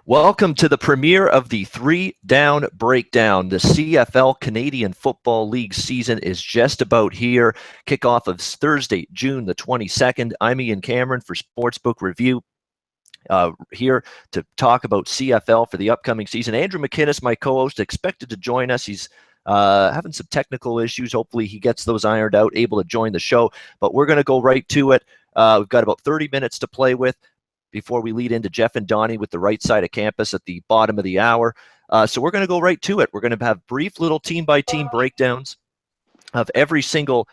Welcome to the premiere of the Three Down Breakdown. The CFL Canadian Football League season is just about here. Kickoff of Thursday, June the 22nd. I'm Ian Cameron for Sportsbook Review. Here to talk about CFL for the upcoming season. Andrew McInnes, my co-host, expected to join us. He's having some technical issues. Hopefully he gets those ironed out, able to join the show. But we're going to go right to it. We've got about 30 minutes to play with before we lead into Jeff and Donnie with the right side of campus at the bottom of the hour. So we're going to go right to it. We're going to have brief little team-by-team breakdowns of every single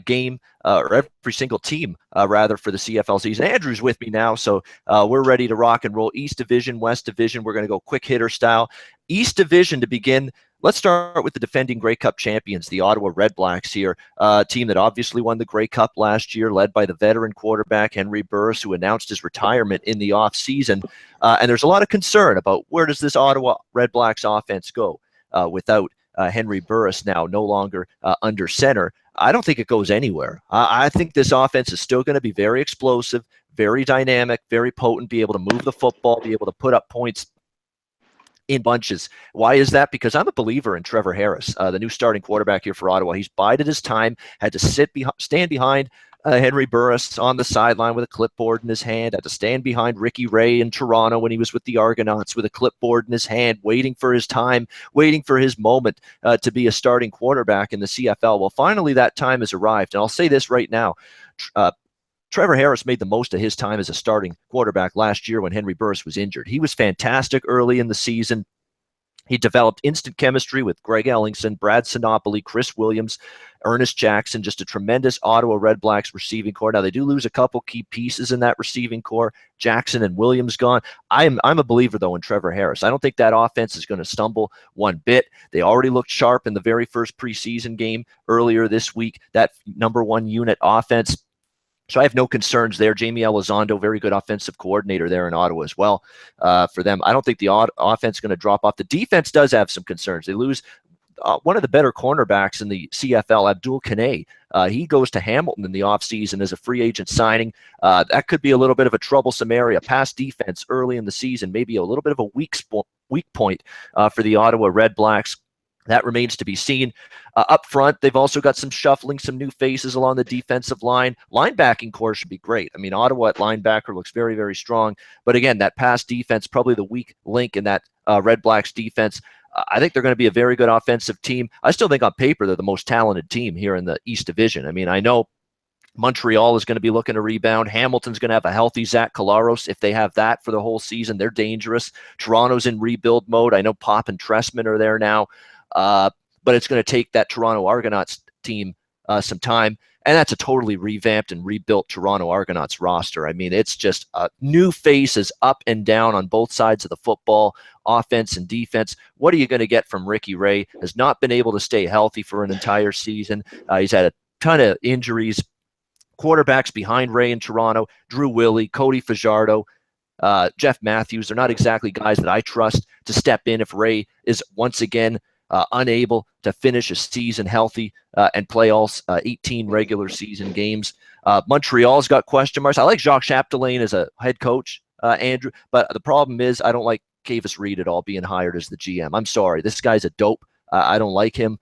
game or every single team, rather, for the CFL season. Andrew's with me now, so we're ready to rock and roll. East Division, West Division, we're going to go quick hitter style. East Division to begin. Let's start with the defending Grey Cup champions, the Ottawa Redblacks here, a team that obviously won the Grey Cup last year, led by the veteran quarterback Henry Burris, who announced his retirement in the offseason. And there's a lot of concern about where does this Ottawa Redblacks offense go without Henry Burris now no longer under center. I don't think it goes anywhere. I think this offense is still going to be very explosive, very dynamic, very potent, be able to move the football, be able to put up points in bunches. Why is that? Because I'm a believer in Trevor Harris, the new starting quarterback here for Ottawa. He's bided his time, had to stand behind Henry Burris on the sideline with a clipboard in his hand, had to stand behind Ricky Ray in Toronto when he was with the Argonauts with a clipboard in his hand, waiting for his time, waiting for his moment to be a starting quarterback in the CFL. Well, finally that time has arrived. And I'll say this right now. Trevor Harris made the most of his time as a starting quarterback last year when Henry Burris was injured. He was fantastic early in the season. He developed instant chemistry with Greg Ellingson, Brad Sinopoli, Chris Williams, Ernest Jackson, just a tremendous Ottawa Redblacks receiving core. Now, they do lose a couple key pieces in that receiving core. Jackson and Williams gone. I'm a believer, though, in Trevor Harris. I don't think that offense is going to stumble one bit. They already looked sharp in the very first preseason game earlier this week, that number one unit offense. So I have no concerns there. Jamie Elizondo, very good offensive coordinator there in Ottawa as well for them. I don't think the offense is going to drop off. The defense does have some concerns. They lose one of the better cornerbacks in the CFL, Abdul Kanay. He goes to Hamilton in the offseason as a free agent signing. That could be a little bit of a troublesome area. Pass defense early in the season, maybe a little bit of a weak point for the Ottawa Redblacks. That remains to be seen. Up front, they've also got some shuffling, some new faces along the defensive line. Linebacking core should be great. I mean, Ottawa at linebacker looks very, very strong. But again, that pass defense, probably the weak link in that Redblacks defense. I think they're going to be a very good offensive team. I still think on paper they're the most talented team here in the East Division. I mean, I know Montreal is going to be looking to rebound. Hamilton's going to have a healthy Zach Collaros. If they have that for the whole season, they're dangerous. Toronto's in rebuild mode. I know Pop and Tressman are there now. But it's going to take that Toronto Argonauts team some time. And that's a totally revamped and rebuilt Toronto Argonauts roster. I mean, it's just new faces up and down on both sides of the football, offense and defense. What are you going to get from Ricky Ray? Has not been able to stay healthy for an entire season. He's had a ton of injuries. Quarterbacks behind Ray in Toronto, Drew Willie, Cody Fajardo, Jeff Matthews. They're not exactly guys that I trust to step in if Ray is once again unable to finish a season healthy and play all 18 regular season games. Montreal's got question marks. I like Jacques Chapdelaine as a head coach, Andrew, but the problem is I don't like Kavis Reed at all being hired as the GM. I'm sorry. This guy's a dope. I don't like him.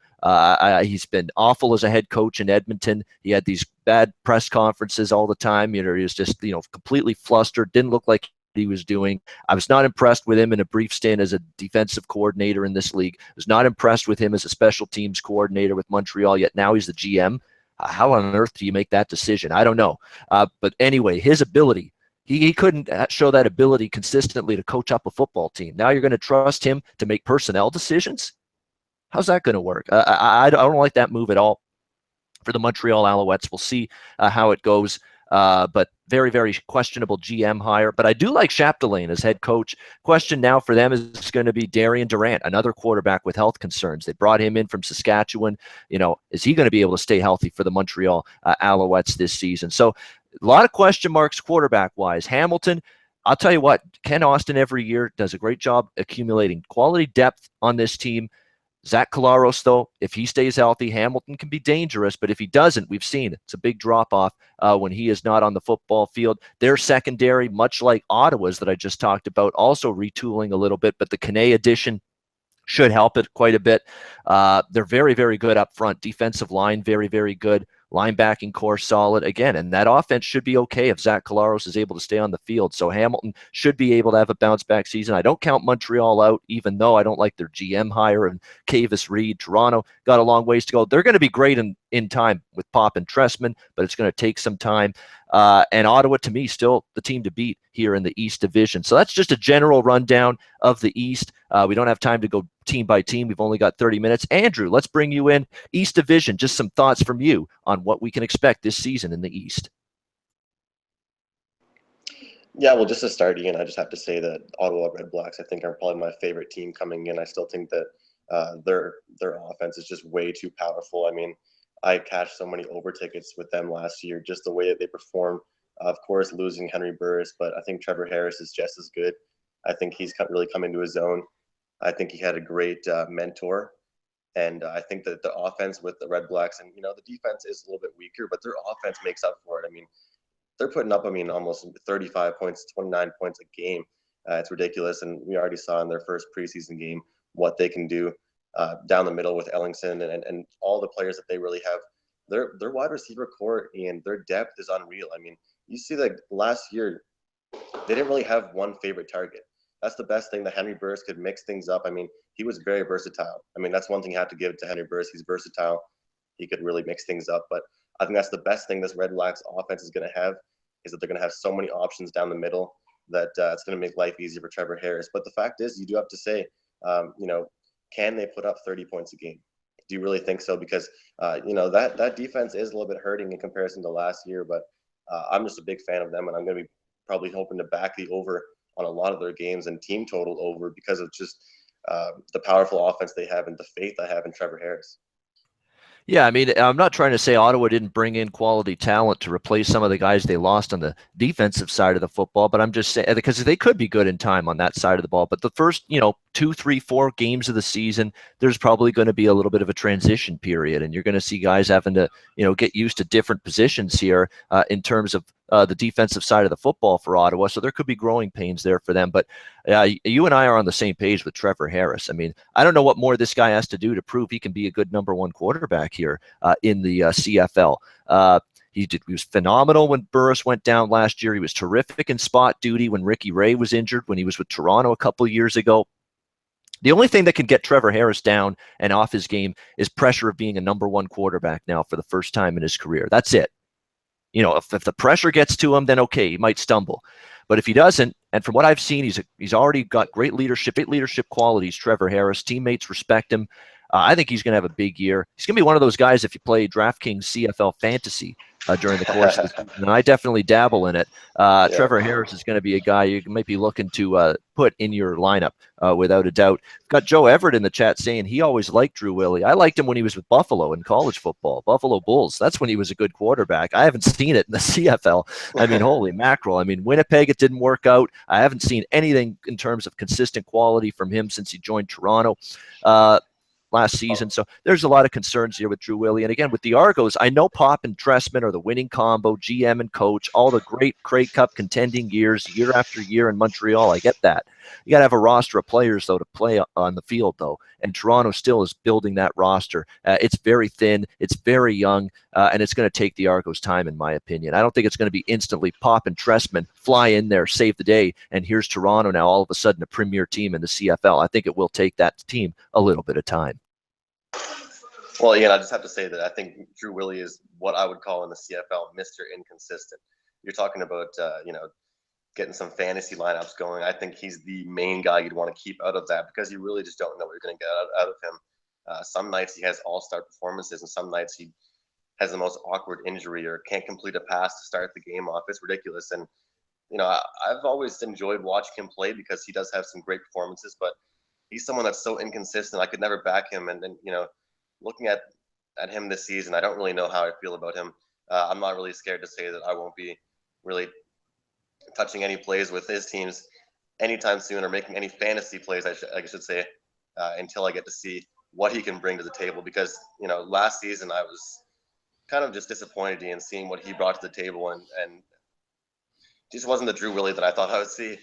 He's been awful as a head coach in Edmonton. He had these bad press conferences all the time. He was just, completely flustered. Didn't look like he was doing. I was not impressed with him in a brief stint as a defensive coordinator in this league. I was not impressed with him as a special teams coordinator with Montreal, yet now he's the GM. How on earth do you make that decision? I don't know. But anyway, his ability, he couldn't show that ability consistently to coach up a football team. Now you're going to trust him to make personnel decisions? How's that going to work? I don't like that move at all for the Montreal Alouettes. We'll see how it goes. But very, very questionable GM hire. But I do like Chapdelaine as head coach. Question now for them is going to be Darian Durant, another quarterback with health concerns. They brought him in from Saskatchewan. Is he going to be able to stay healthy for the Montreal Alouettes this season? So a lot of question marks quarterback-wise. Hamilton, I'll tell you what, Ken Austin every year does a great job accumulating quality depth on this team. Zach Collaros, though, if he stays healthy, Hamilton can be dangerous. But if he doesn't, we've seen it's a big drop-off when he is not on the football field. Their secondary, much like Ottawa's that I just talked about, also retooling a little bit. But the Kane addition should help it quite a bit. They're very, very good up front. Defensive line, very, very good. Linebacking core solid again, and that offense should be okay if Zach Collaros is able to stay on the field. So Hamilton should be able to have a bounce back season. I don't count Montreal out, even though I don't like their GM hire and Cavis Reed. Toronto got a long ways to go. They're going to be great in time with Pop and Tressman, but it's going to take some time. And Ottawa, to me, still the team to beat here in the East Division. So that's just a general rundown of the East. We don't have time to go team by team. We've only got 30 minutes. Andrew, let's bring you in. East Division, just some thoughts from you on what we can expect this season in the East. Yeah, well, just to start, Ian, I just have to say that Ottawa Red Blacks, I think, are probably my favorite team coming in. I still think that their offense is just way too powerful. I mean, I cashed so many over tickets with them last year, just the way that they perform. Of course, losing Henry Burris, but I think Trevor Harris is just as good. I think he's really come into his own. I think he had a great mentor. And I think that the offense with the Red Blacks and, the defense is a little bit weaker, but their offense makes up for it. I mean, they're putting up, almost 35 points, 29 points a game. It's ridiculous. And we already saw in their first preseason game what they can do down the middle with Ellingson and all the players that they really have. Their wide receiver core and their depth is unreal. I mean, you see that last year, they didn't really have one favorite target. That's the best thing that Henry Burris could mix things up. I mean, he was very versatile. I mean, that's one thing you have to give to Henry Burris. He's versatile. He could really mix things up. But I think that's the best thing this Red Blacks offense is going to have, is that they're going to have so many options down the middle that it's going to make life easier for Trevor Harris. But the fact is, you do have to say, can they put up 30 points a game? Do you really think so? Because, that defense is a little bit hurting in comparison to last year. But I'm just a big fan of them, and I'm going to be probably hoping to back the over on a lot of their games and team total over because of just the powerful offense they have and the faith I have in Trevor Harris. Yeah, I mean, I'm not trying to say Ottawa didn't bring in quality talent to replace some of the guys they lost on the defensive side of the football, but I'm just saying because they could be good in time on that side of the ball. But the first, 2, 3, 4 games of the season, there's probably going to be a little bit of a transition period, and you're going to see guys having to, get used to different positions here in terms of the defensive side of the football for Ottawa. So there could be growing pains there for them. But you and I are on the same page with Trevor Harris. I mean, I don't know what more this guy has to do to prove he can be a good number one quarterback here in the CFL. He was phenomenal when Burris went down last year. He was terrific in spot duty when Ricky Ray was injured, when he was with Toronto a couple of years ago. The only thing that can get Trevor Harris down and off his game is pressure of being a number one quarterback now for the first time in his career. That's it. If the pressure gets to him, then okay, he might stumble. But if he doesn't, and from what I've seen, he's already got great leadership qualities, Trevor Harris. Teammates respect him. I think he's going to have a big year. He's going to be one of those guys if you play DraftKings CFL Fantasy during the course of the season, and I definitely dabble in it. Yeah. Trevor Harris is going to be a guy you might be looking to put in your lineup without a doubt. Got Joe Everett in the chat saying he always liked Drew Willie. I liked him when he was with Buffalo in college football, Buffalo Bulls. That's when he was a good quarterback. I haven't seen it in the CFL. I mean, holy mackerel. I mean, Winnipeg, it didn't work out. I haven't seen anything in terms of consistent quality from him since he joined Toronto last season. So there's a lot of concerns here with Drew Willie. And again, with the Argos, I know Pop and Tressman are the winning combo, GM and coach, all the great Grey Cup contending years, year after year in Montreal. I get that. You got to have a roster of players, though, to play on the field, though. And Toronto still is building that roster. It's very thin. It's very young. And it's going to take the Argos time, in my opinion. I don't think it's going to be instantly Pop and Tressman fly in there, save the day, and here's Toronto now all of a sudden a premier team in the CFL. I think it will take that team a little bit of time. Well, I just have to say that I think Drew Willie is what I would call in the CFL Mr. Inconsistent. You're talking about, getting some fantasy lineups going. I think he's the main guy you'd want to keep out of that because you really just don't know what you're going to get out of him. Some nights he has all-star performances, and some nights he has the most awkward injury or can't complete a pass to start the game off. It's ridiculous. And, I've always enjoyed watching him play because he does have some great performances, but he's someone that's so inconsistent. I could never back him. And looking at him this season, I don't really know how I feel about him. I'm not really scared to say that I won't be really touching any plays with his teams anytime soon or making any fantasy plays, I should say, until I get to see what he can bring to the table, because last season I was kind of just disappointed in seeing what he brought to the table, and just wasn't the Drew Willie that I thought I would see.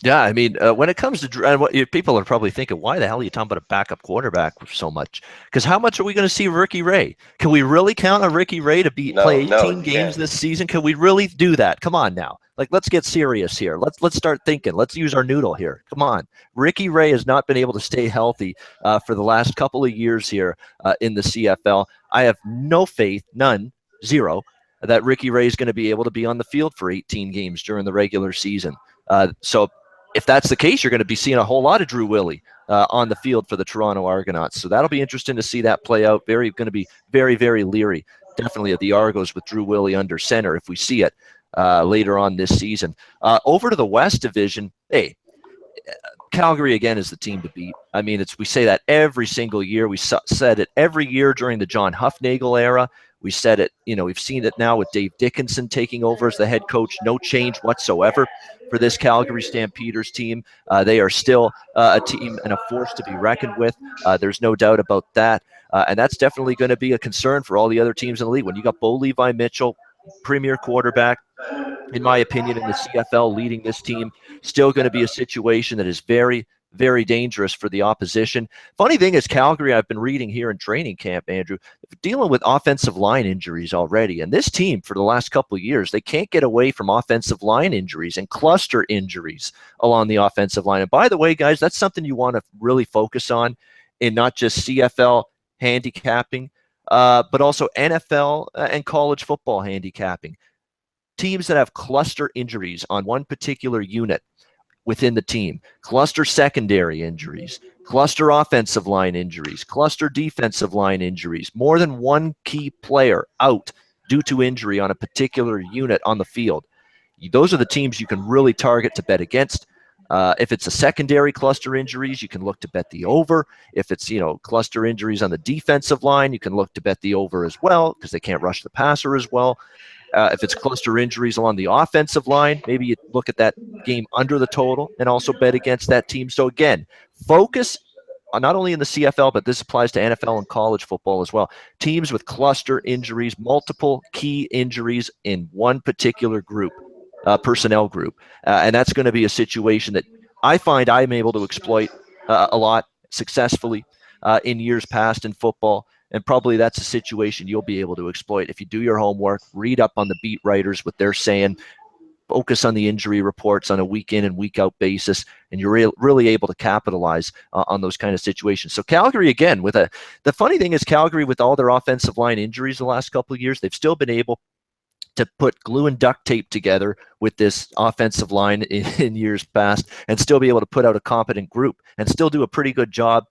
Yeah, I mean, when it comes to Drew, and people are probably thinking, why the hell are you talking about a backup quarterback so much? Because how much are we going to see Ricky Ray? Can we really count on Ricky Ray to play No, 18 you games can't. this season? Can we really do that? Come on now. Like, let's get serious here. Let's start thinking. Let's use our noodle here. Come on. Ricky Ray has not been able to stay healthy for the last couple of years here in the CFL. I have no faith, none, zero, that Ricky Ray is going to be able to be on the field for 18 games during the regular season. So if that's the case, you're going to be seeing a whole lot of Drew Willie on the field for the Toronto Argonauts. So that'll be interesting to see that play out. Going to be very, very leery, definitely, of the Argos with Drew Willie under center if we see it later on this season. Over to the West Division, hey, Calgary again is the team to beat. I mean, we say that every single year. We said it every year during the John Huffnagel era. We said it, we've seen it now with Dave Dickinson taking over as the head coach. No change whatsoever for this Calgary Stampeders team. They are still a team and a force to be reckoned with. There's no doubt about that. And that's definitely going to be a concern for all the other teams in the league. When you got Bo Levi Mitchell, premier quarterback, in my opinion, in the CFL leading this team, still going to be a situation that is very, very dangerous for the opposition. Funny thing is, Calgary, I've been reading here in training camp, Andrew, dealing with offensive line injuries already. And this team, for the last couple of years, they can't get away from offensive line injuries and cluster injuries along the offensive line. And by the way, guys, that's something you want to really focus on in not just CFL handicapping, but also NFL and college football handicapping. Teams that have cluster injuries on one particular unit within the team, cluster secondary injuries, cluster offensive line injuries, cluster defensive line injuries, more than one key player out due to injury on a particular unit on the field. Those are the teams you can really target to bet against. If it's a secondary cluster injuries, you can look to bet the over. If it's, cluster injuries on the defensive line, you can look to bet the over as well because they can't rush the passer as well. If it's cluster injuries along the offensive line, maybe you look at that game under the total and also bet against that team. So again, focus on not only in the CFL, but this applies to NFL and college football as well. Teams with cluster injuries, multiple key injuries in one particular group, personnel group. And that's going to be a situation that I find I'm able to exploit a lot successfully in years past in football. And probably that's a situation you'll be able to exploit if you do your homework, read up on the beat writers, what they're saying, focus on the injury reports on a week in and week out basis, and you're really able to capitalize on those kind of situations. So Calgary, again, the funny thing is Calgary, with all their offensive line injuries the last couple of years, they've still been able to put glue and duct tape together with this offensive line in years past and still be able to put out a competent group and still do a pretty good job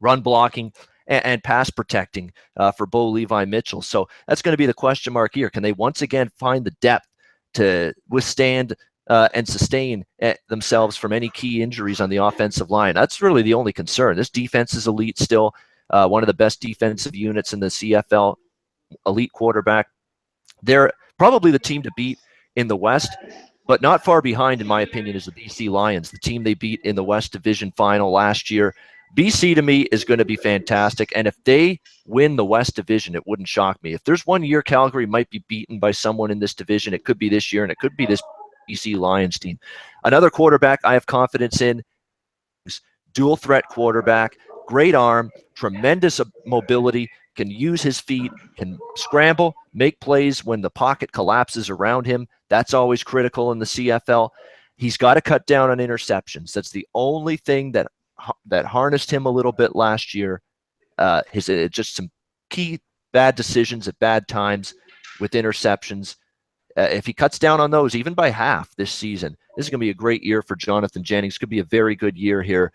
run blocking and pass protecting for Bo Levi Mitchell. So that's going to be the question mark here. Can they once again find the depth to withstand and sustain themselves from any key injuries on the offensive line? That's really the only concern. This defense is elite still, one of the best defensive units in the CFL, elite quarterback. They're probably the team to beat in the West, but not far behind, in my opinion, is the BC Lions, the team they beat in the West Division final last year. BC, to me, is going to be fantastic, and if they win the West Division, it wouldn't shock me. If there's one year Calgary might be beaten by someone in this division, it could be this year, and it could be this BC Lions team. Another quarterback I have confidence in is dual threat quarterback, great arm, tremendous mobility, can use his feet, can scramble, make plays when the pocket collapses around him. That's always critical in the CFL. He's got to cut down on interceptions. That's the only thing that harnessed him a little bit last year. Just some key bad decisions at bad times with interceptions. If he cuts down on those, even by half this season, this is going to be a great year for Jonathan Jennings. Could be a very good year here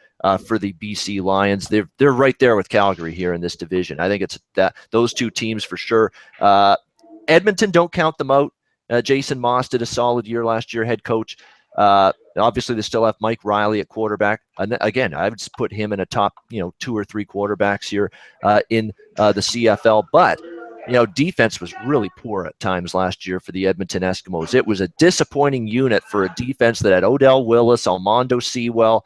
for the BC Lions. They're right there with Calgary here in this division. I think it's those two teams for sure. Edmonton, don't count them out. Jason Moss did a solid year last year, head coach. Obviously, they still have Mike Riley at quarterback. And again, I would put him in a top, 2 or 3 quarterbacks here in the CFL. But Defense was really poor at times last year for the Edmonton Eskimos. It was a disappointing unit for a defense that had Odell Willis, Almondo Sewell,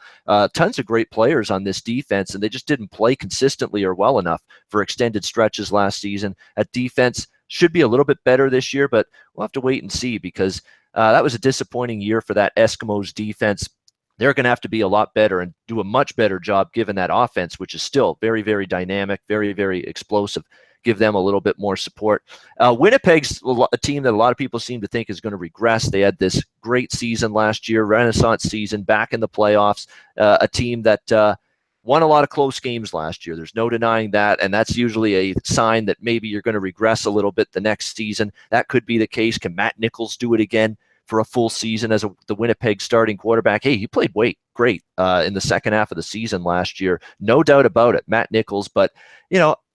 tons of great players on this defense, and they just didn't play consistently or well enough for extended stretches last season. At defense, should be a little bit better this year, but we'll have to wait and see because that was a disappointing year for that Eskimos defense. They're going to have to be a lot better and do a much better job given that offense, which is still very, very dynamic, very, very explosive. Give them a little bit more support. Winnipeg's a team that a lot of people seem to think is going to regress. They had this great season last year, renaissance season, back in the playoffs, a team that won a lot of close games last year. There's no denying that, and that's usually a sign that maybe you're going to regress a little bit the next season. That could be the case. Can Matt Nichols do it again for a full season as the Winnipeg starting quarterback? Hey, he played great in the second half of the season last year. No doubt about it, Matt Nichols. But,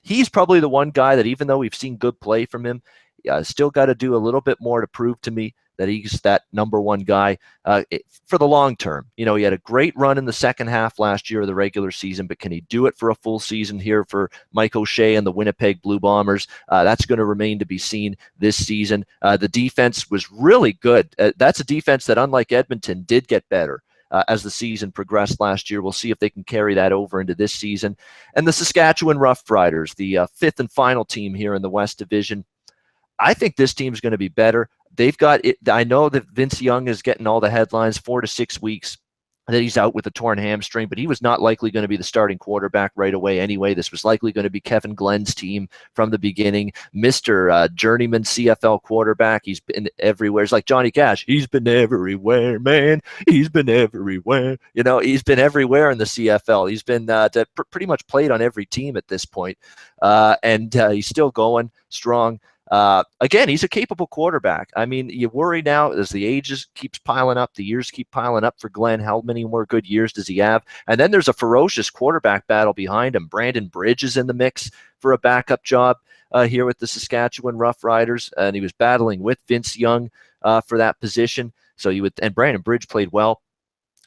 he's probably the one guy that even though we've seen good play from him, still got to do a little bit more to prove to me that he's that number one guy for the long term. He had a great run in the second half last year of the regular season, but can he do it for a full season here for Mike O'Shea and the Winnipeg Blue Bombers? That's going to remain to be seen this season. The defense was really good. That's a defense that, unlike Edmonton, did get better as the season progressed last year. We'll see if they can carry that over into this season. And the Saskatchewan Roughriders, the fifth and final team here in the West Division. I think this team's going to be better. They've got it. I know that Vince Young is getting all the headlines, 4 to 6 weeks that he's out with a torn hamstring, but he was not likely going to be the starting quarterback right away anyway. This was likely going to be Kevin Glenn's team from the beginning. Mr. Journeyman CFL quarterback. He's been everywhere. It's like Johnny Cash. He's been everywhere, man. He's been everywhere. He's been everywhere in the CFL. He's been pretty much played on every team at this point. And he's still going strong. Again, he's a capable quarterback. I mean, you worry now as the ages keeps piling up, the years keep piling up for Glenn. How many more good years does he have? And then there's a ferocious quarterback battle behind him. Brandon Bridge is in the mix for a backup job here with the Saskatchewan Roughriders, and he was battling with Vince Young for that position. And Brandon Bridge played well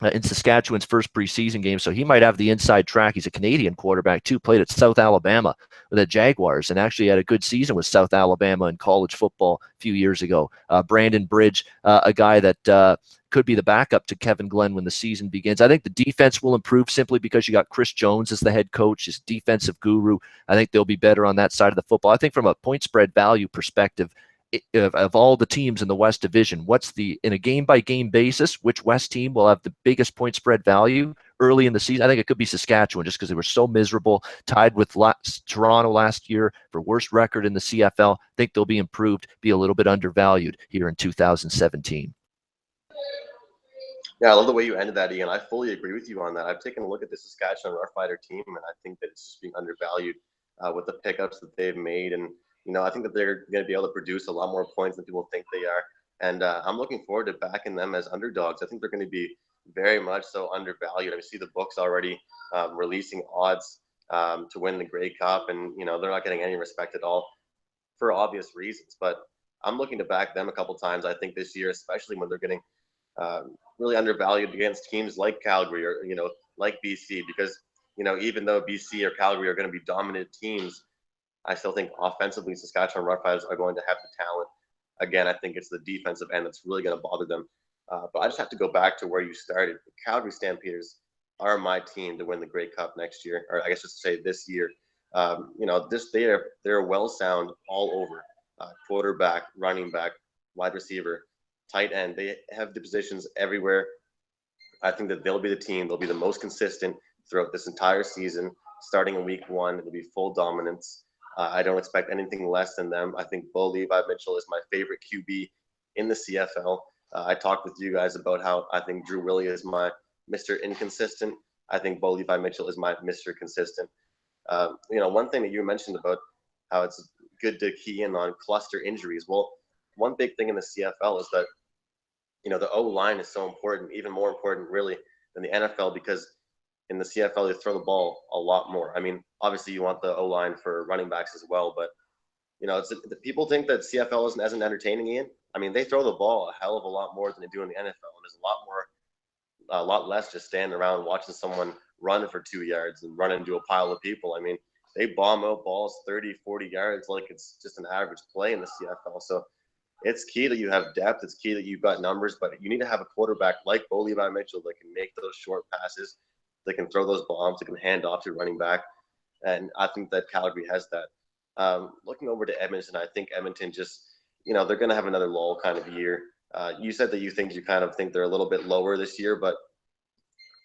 in Saskatchewan's first preseason game, so he might have the inside track. He's a Canadian quarterback too, played at South Alabama with the Jaguars, and actually had a good season with South Alabama in college football a few years ago. Brandon Bridge, a guy that could be the backup to Kevin Glenn when the season begins. I think the defense will improve simply because you got Chris Jones as the head coach, his defensive guru. I think they'll be better on that side of the football. I think from a point spread value perspective, of all the teams in the West Division, in a game-by-game basis, which West team will have the biggest point spread value early in the season? I think it could be Saskatchewan just because they were so miserable, tied with Toronto last year for worst record in the CFL. I think they'll be improved, be a little bit undervalued here in 2017. Yeah, I love the way you ended that, Ian. I fully agree with you on that. I've taken a look at the Saskatchewan Roughrider team, and I think that it's just being undervalued with the pickups that they've made. And I think that they're going to be able to produce a lot more points than people think they are. And I'm looking forward to backing them as underdogs. I think they're going to be very much so undervalued. I see the books already releasing odds to win the Grey Cup, and they're not getting any respect at all for obvious reasons. But I'm looking to back them a couple times. I think this year, especially when they're getting really undervalued against teams like Calgary or like BC, because even though BC or Calgary are going to be dominant teams, I still think offensively Saskatchewan Roughriders are going to have the talent. Again, I think it's the defensive end that's really going to bother them. But I just have to go back to where you started. The Calgary Stampeders are my team to win the Grey Cup next year, or I guess just to say this year. They're well sound all over. Quarterback, running back, wide receiver, tight end. They have the positions everywhere. I think that they'll be the team. They'll be the most consistent throughout this entire season. Starting in week 1, it'll be full dominance. I don't expect anything less than them. I think Bo Levi Mitchell is my favorite QB in the CFL. I talked with you guys about how I think Drew Willie is my Mr. Inconsistent. I think Bo Levi Mitchell is my Mr. Consistent. One thing that you mentioned about how it's good to key in on cluster injuries. Well, one big thing in the CFL is that, the O-line is so important, even more important really than the NFL, because in the CFL, they throw the ball a lot more. I mean, obviously you want the O-line for running backs as well, but people think that CFL isn't as entertaining, Ian. I mean, they throw the ball a hell of a lot more than they do in the NFL, and there's a lot less just standing around watching someone run for 2 yards and run into a pile of people. I mean, they bomb out balls 30, 40 yards like it's just an average play in the CFL. So it's key that you have depth. It's key that you've got numbers, but you need to have a quarterback like Bo Levi Mitchell that can make those short passes, that can throw those bombs, that can hand off to running back. And I think that Calgary has that. Looking over to Edmonton, I think Edmonton just, they're going to have another lull kind of year. You said that you kind of think they're a little bit lower this year, but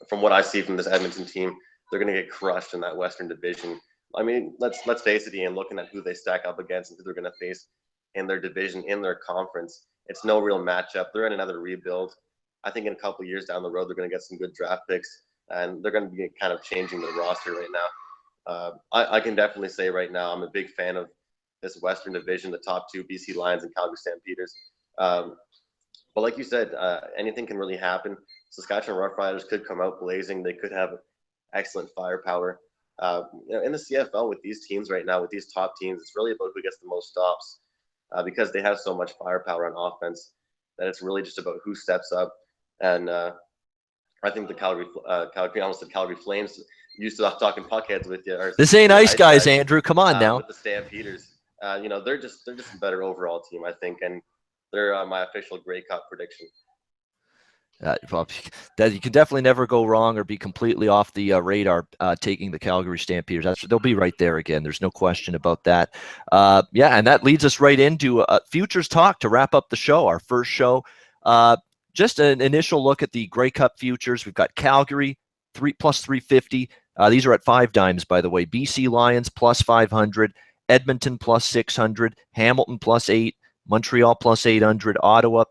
from what I see from this Edmonton team, they're going to get crushed in that Western Division. I mean, let's face it, Ian, looking at who they stack up against and who they're going to face in their division, in their conference, it's no real matchup. They're in another rebuild. I think in a couple of years down the road, they're going to get some good draft picks, and they're going to be kind of changing the roster right now. I can definitely say right now I'm a big fan of this Western Division, the top two, BC Lions and Calgary Stampeders. But like you said, anything can really happen. Saskatchewan Roughriders could come out blazing. They could have excellent firepower. In the CFL with these teams right now, with these top teams, it's really about who gets the most stops because they have so much firepower on offense that it's really just about who steps up. And I think the Calgary Flames used to talking puckheads with you. This ain't ice guys, Andrew. Come on now. With the Stampeders, they're just a better overall team, I think, and they're my official Grey Cup prediction. Well, you can definitely never go wrong or be completely off the radar taking the Calgary Stampeders. They'll be right there again. There's no question about that. And that leads us right into futures talk to wrap up the show, our first show. Just an initial look at the Grey Cup futures. We've got Calgary plus 350. These are at 5 dimes, by the way. BC Lions plus 500, Edmonton plus 600, Hamilton plus 8, Montreal plus 800, Ottawa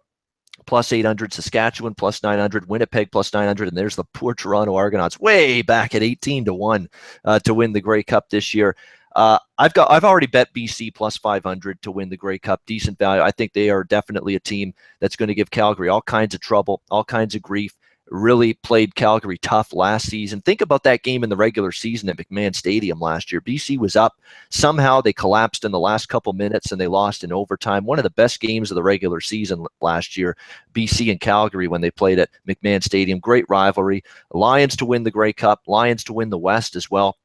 plus 800, Saskatchewan plus 900, Winnipeg plus 900, and there's the poor Toronto Argonauts way back at 18-1 to win the Grey Cup this year. I've already bet BC plus 500 to win the Grey Cup. Decent value. I think they are definitely a team that's going to give Calgary all kinds of trouble, all kinds of grief. Really played Calgary tough last season. Think about that game in the regular season at McMahon Stadium last year. BC was up. Somehow they collapsed in the last couple minutes and they lost in overtime. One of the best games of the regular season last year, BC and Calgary when they played at McMahon Stadium. Great rivalry. Lions to win the Grey Cup. Lions to win the West as well.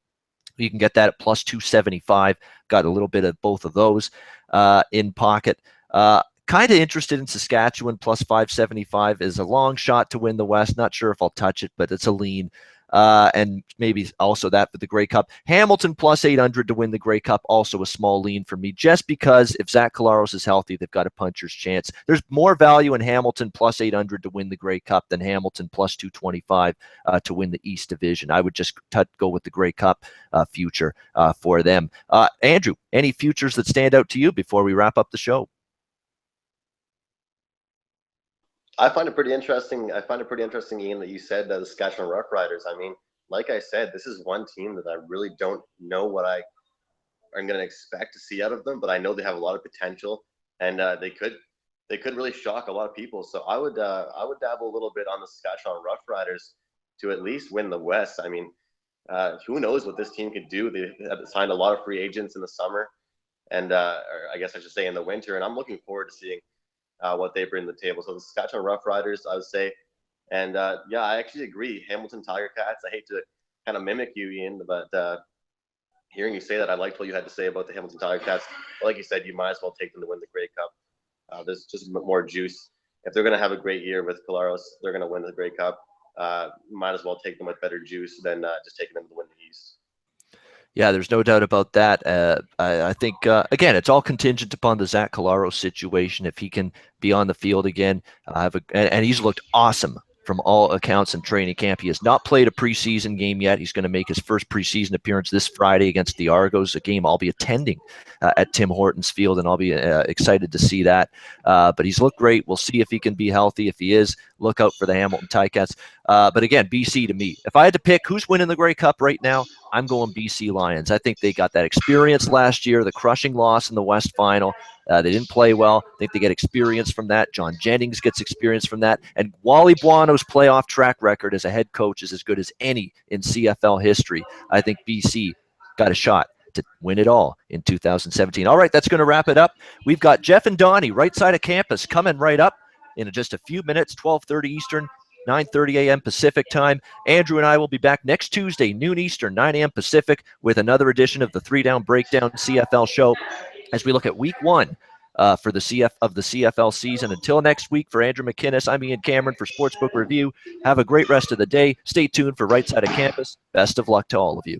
You can get that at plus 275. Got a little bit of both of those in pocket. Kind of interested in Saskatchewan plus 575 is a long shot to win the West. Not sure if I'll touch it, but it's a lean. And maybe also that for the Grey Cup. Hamilton plus 800 to win the Grey Cup, also a small lean for me, just because if Zach Collaros is healthy, they've got a puncher's chance. There's more value in Hamilton plus 800 to win the Grey Cup than Hamilton plus 225 to win the East Division. I would just go with the Grey Cup future for them. Andrew, any futures that stand out to you before we wrap up the show? I find it pretty interesting. Ian, that you said the Saskatchewan Roughriders. I mean, like I said, this is one team that I really don't know what I'm going to expect to see out of them, but I know they have a lot of potential, and they could really shock a lot of people. So I would dabble a little bit on the Saskatchewan Roughriders to at least win the West. I mean, who knows what this team could do? They have signed a lot of free agents in the summer, and or I guess I should say in the winter, and I'm looking forward to seeing what they bring to the table. So the Saskatchewan Roughriders, I would say. And I actually agree. Hamilton Tiger Cats. I hate to kind of mimic you, Ian, but hearing you say that, I liked what you had to say about the Hamilton Tiger Cats. But like you said, you might as well take them to win the Grey Cup. There's just more juice. If they're going to have a great year with Collaros, they're going to win the Grey Cup. Might as well take them with better juice than just taking them to win the East. Yeah, there's no doubt about that. I think, again, it's all contingent upon the Zach Collaros situation. If he can be on the field again, and he's looked awesome from all accounts in training camp. He has not played a preseason game yet. He's going to make his first preseason appearance this Friday against the Argos, a game I'll be attending at Tim Hortons Field, and I'll be excited to see that. But he's looked great. We'll see if he can be healthy. If he is, look out for the Hamilton Ticats. But again, BC to me. If I had to pick who's winning the Grey Cup right now, I'm going BC Lions. I think they got that experience last year, the crushing loss in the West Final. They didn't play well. I think they get experience from that. John Jennings gets experience from that. And Wally Buono's playoff track record as a head coach is as good as any in CFL history. I think BC got a shot to win it all in 2017. All right, that's going to wrap it up. We've got Jeff and Donnie right side of campus coming right up in just a few minutes, 12:30 Eastern. 9:30 a.m. Pacific time. Andrew and I will be back next Tuesday, noon Eastern, 9 a.m. Pacific, with another edition of the 3-Down Breakdown CFL show as we look at week 1 for the CFL season. Until next week, for Andrew McInnes, I'm Ian Cameron for Sportsbook Review. Have a great rest of the day. Stay tuned for Right Side of Campus. Best of luck to all of you.